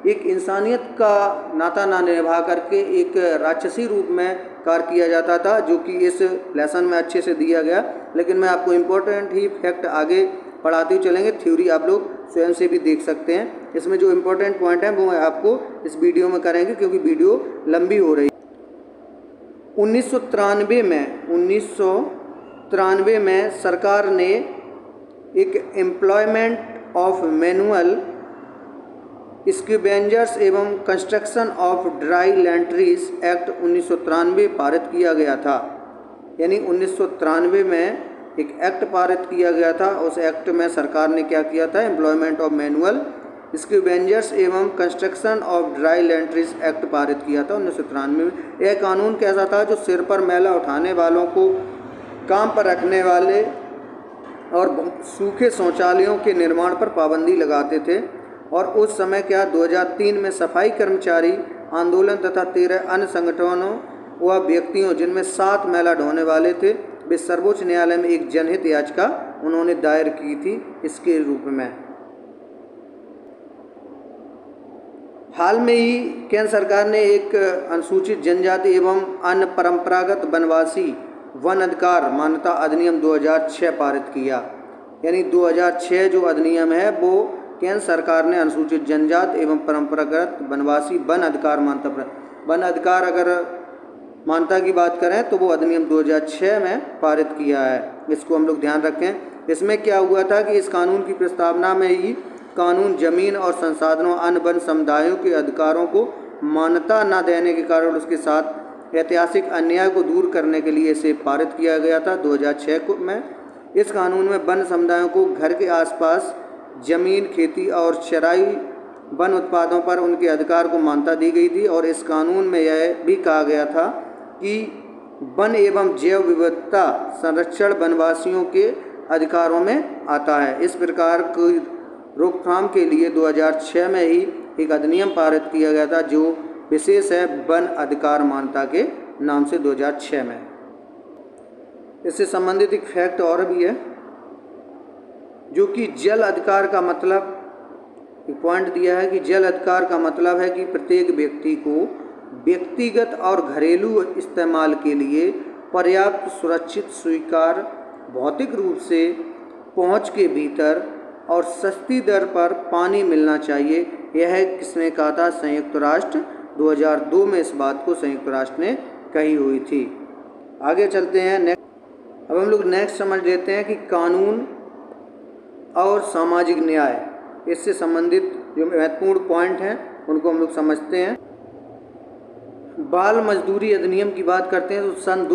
एक इंसानियत का नाता ना निभा करके एक राक्षसी रूप में कार्य किया जाता था, जो कि इस लेसन में अच्छे से दिया गया। लेकिन मैं आपको इम्पोर्टेंट ही फैक्ट आगे पढ़ाते हुए चलेंगे, थ्योरी आप लोग स्वयं से भी देख सकते हैं। इसमें जो इम्पोर्टेंट पॉइंट है वो आपको इस वीडियो में करेंगे क्योंकि वीडियो लंबी हो रही है। 1993 में सरकार ने एक एम्प्लॉयमेंट ऑफ मैनुअल स्कैवेंजर्स एवं कंस्ट्रक्शन ऑफ ड्राई लैंड्रीज एक्ट 1993 पारित किया गया था। यानी 1993 में एक एक्ट पारित किया गया था। उस एक्ट में सरकार ने क्या किया था? एम्प्लॉयमेंट ऑफ मैनुअल स्कैवेंजर्स एवं कंस्ट्रक्शन ऑफ ड्राई लैंड्रीज एक्ट पारित किया था 1993 में। यह कानून कैसा था? जो सिर पर मैला उठाने वालों को काम पर रखने वाले और सूखे शौचालयों के निर्माण पर पाबंदी लगाते थे। और उस समय क्या 2003 में सफाई कर्मचारी आंदोलन तथा 13 अन्य संगठनों व व्यक्तियों जिनमें 7 मैला ढोने वाले थे वे सर्वोच्च न्यायालय में एक जनहित याचिका उन्होंने दायर की थी इसके रूप में। हाल में ही केंद्र सरकार ने एक अनुसूचित जनजाति एवं अन्य परंपरागत वनवासी वन अधिकार मान्यता अधिनियम 2006 पारित किया। यानी 2006 जो अधिनियम है वो केंद्र सरकार ने अनुसूचित जनजाति एवं परंपरागत वनवासी वन अधिकार मान्यता अगर मान्यता की बात करें तो वो अधिनियम 2006 में पारित किया है। इसको हम लोग ध्यान रखें। इसमें क्या हुआ था कि इस कानून की प्रस्तावना में ही कानून जमीन और संसाधनों अन्य वन समुदायों के अधिकारों को मान्यता न देने के कारण उसके साथ ऐतिहासिक अन्याय को दूर करने के लिए इसे पारित किया गया था 2006 में। इस कानून में वन समुदायों को घर के आसपास जमीन, खेती और चराई वन उत्पादों पर उनके अधिकार को मान्यता दी गई थी। और इस कानून में यह भी कहा गया था कि वन एवं जैव विविधता संरक्षण वनवासियों के अधिकारों में आता है। इस प्रकार की रोकथाम के लिए 2006 में ही एक अधिनियम पारित किया गया था जो विशेष है वन अधिकार मान्यता के नाम से 2006 में। इससे संबंधित एक फैक्ट और भी है जो कि जल अधिकार का मतलब, एक पॉइंट दिया है कि जल अधिकार का मतलब है कि प्रत्येक व्यक्ति को व्यक्तिगत और घरेलू इस्तेमाल के लिए पर्याप्त, सुरक्षित, स्वीकार, भौतिक रूप से पहुंच के भीतर और सस्ती दर पर पानी मिलना चाहिए। यह किसने कहा था? संयुक्त राष्ट्र 2002 में इस बात को संयुक्त राष्ट्र ने कही हुई थी। आगे चलते हैं नेक्स्ट। अब हम लोग नेक्स्ट समझ लेते हैं कि कानून और सामाजिक न्याय, इससे संबंधित जो महत्वपूर्ण पॉइंट हैं उनको हम लोग समझते हैं। बाल मजदूरी अधिनियम की बात करते हैं तो सन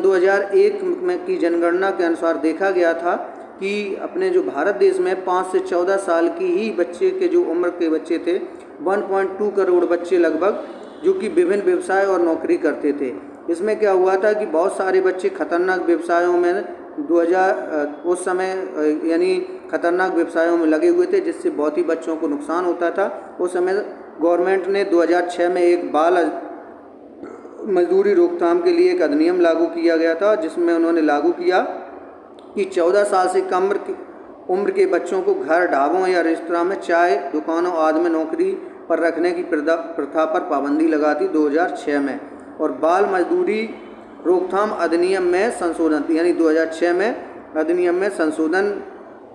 2001 में की जनगणना के अनुसार देखा गया था कि अपने जो भारत देश में 5 से 14 साल की ही बच्चे के जो उम्र के बच्चे थे 1.2 करोड़ बच्चे लगभग, जो कि विभिन्न व्यवसाय और नौकरी करते थे। इसमें क्या हुआ था कि बहुत सारे बच्चे खतरनाक व्यवसायों में उस समय यानी खतरनाक व्यवसायों में लगे हुए थे, जिससे बहुत ही बच्चों को नुकसान होता था। उस समय गवर्नमेंट ने 2006 में एक बाल मजदूरी रोकथाम के लिए एक अधिनियम लागू किया गया था, जिसमें उन्होंने लागू किया कि 14 साल से कम उम्र के बच्चों को घर, ढाबों या रेस्तरां में, चाय दुकानों आदि में नौकरी पर रखने की प्रथा पर पाबंदी लगा दी 2006 में। और बाल मजदूरी रोकथाम अधिनियम में संशोधन, यानी 2006 में अधिनियम में संशोधन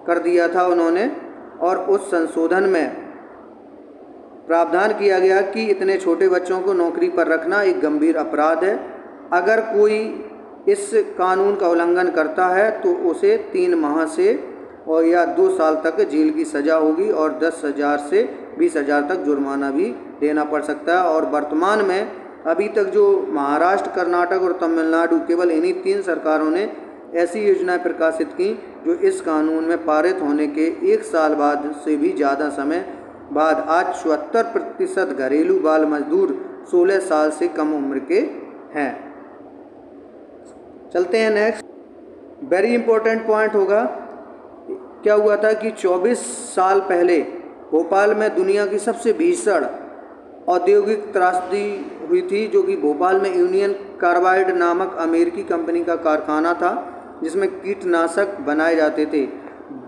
कर दिया था उन्होंने। और उस संशोधन में प्रावधान किया गया कि इतने छोटे बच्चों को नौकरी पर रखना एक गंभीर अपराध है। अगर कोई इस कानून का उल्लंघन करता है तो उसे 3 माह से और या 2 साल तक जेल की सज़ा होगी और 10,000 से 20,000 तक जुर्माना भी देना पड़ सकता है। और वर्तमान में अभी तक जो महाराष्ट्र, कर्नाटक और तमिलनाडु, केवल इन्हीं 3 सरकारों ने ऐसी योजनाएं प्रकाशित की जो इस कानून में पारित होने के 1 साल बाद से भी ज़्यादा समय बाद आज 74% घरेलू बाल मजदूर 16 साल से कम उम्र के हैं। चलते हैं नेक्स्ट। वेरी इंपॉर्टेंट पॉइंट होगा, क्या हुआ था कि 24 साल पहले भोपाल में दुनिया की सबसे भीषण औद्योगिक त्रासदी हुई थी, जो कि भोपाल में यूनियन कार्बाइड नामक अमेरिकी कंपनी का कारखाना था जिसमें कीटनाशक बनाए जाते थे।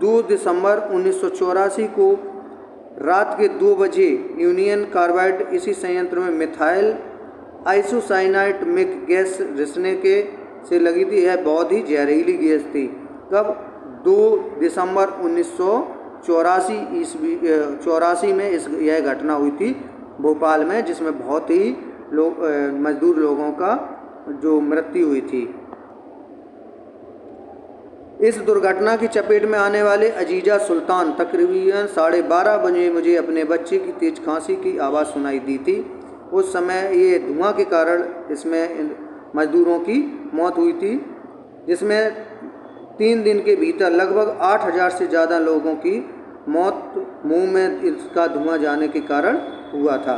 2 दिसंबर 1984 को रात के 2 बजे यूनियन कार्बाइड इसी संयंत्र में मिथाइल आइसोसाइनाइट मिक गैस रिसने के से लगी थी। यह बहुत ही जहरीली गैस थी। कब? 2 दिसंबर 1984 में यह घटना हुई थी भोपाल में, जिसमें बहुत ही मजदूर लोगों का जो मृत्यु हुई थी। इस दुर्घटना की चपेट में आने वाले अजीजा सुल्तान तकरीबन 12:30 बजे मुझे अपने बच्चे की तेज खांसी की आवाज़ सुनाई दी थी। उस समय ये धुआं के कारण इसमें मजदूरों की मौत हुई थी, जिसमें 3 दिन के भीतर लगभग 8,000 से ज़्यादा लोगों की मौत मुंह में इसका धुआं जाने के कारण हुआ था।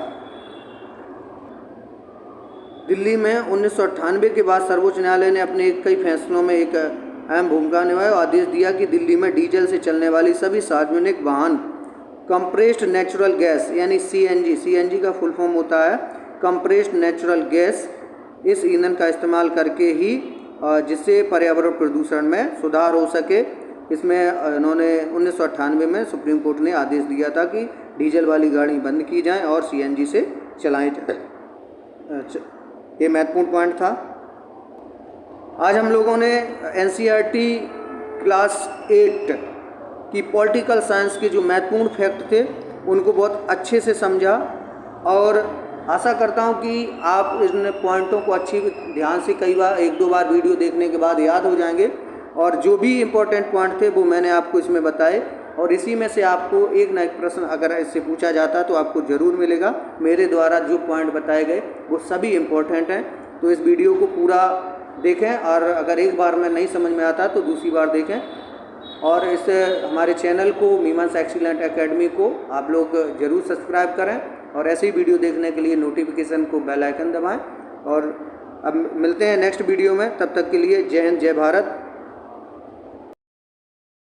दिल्ली में 1998 के बाद सर्वोच्च न्यायालय ने अपने कई फैसलों में एक अहम भूमिका निभाई और आदेश दिया कि दिल्ली में डीजल से चलने वाली सभी सार्वजनिक वाहन कंप्रेस्ड नेचुरल गैस यानी सीएनजी का फुल फॉर्म होता है कंप्रेस्ड नेचुरल गैस, इस ईंधन का इस्तेमाल करके ही जिससे पर्यावरण प्रदूषण में सुधार हो सके। इसमें उन्होंने 1998 में सुप्रीम कोर्ट ने आदेश दिया था कि डीजल वाली गाड़ी बंद की जाए और सीएनजी से चलाई जाए। ये महत्वपूर्ण पॉइंट था। आज हम लोगों ने एनसीईआरटी क्लास 8 की पॉलिटिकल साइंस के जो महत्वपूर्ण फैक्ट थे उनको बहुत अच्छे से समझा और आशा करता हूं कि आप इन पॉइंटों को अच्छी ध्यान से कई बार 1-2 बार वीडियो देखने के बाद याद हो जाएंगे। और जो भी इम्पोर्टेंट पॉइंट थे वो मैंने आपको इसमें बताए और इसी में से आपको एक ना एक प्रश्न अगर इससे पूछा जाता तो आपको ज़रूर मिलेगा। मेरे द्वारा जो पॉइंट बताए गए वो सभी इम्पोर्टेंट हैं, तो इस वीडियो को पूरा देखें और अगर एक बार में नहीं समझ में आता तो दूसरी बार देखें। और इस हमारे चैनल को मीमांसा एक्सीलेंट एकेडमी को आप लोग ज़रूर सब्सक्राइब करें और ऐसे ही वीडियो देखने के लिए नोटिफिकेशन को बेल आइकन दबाएं। और अब मिलते हैं नेक्स्ट वीडियो में, तब तक के लिए जय हिंद जय भारत।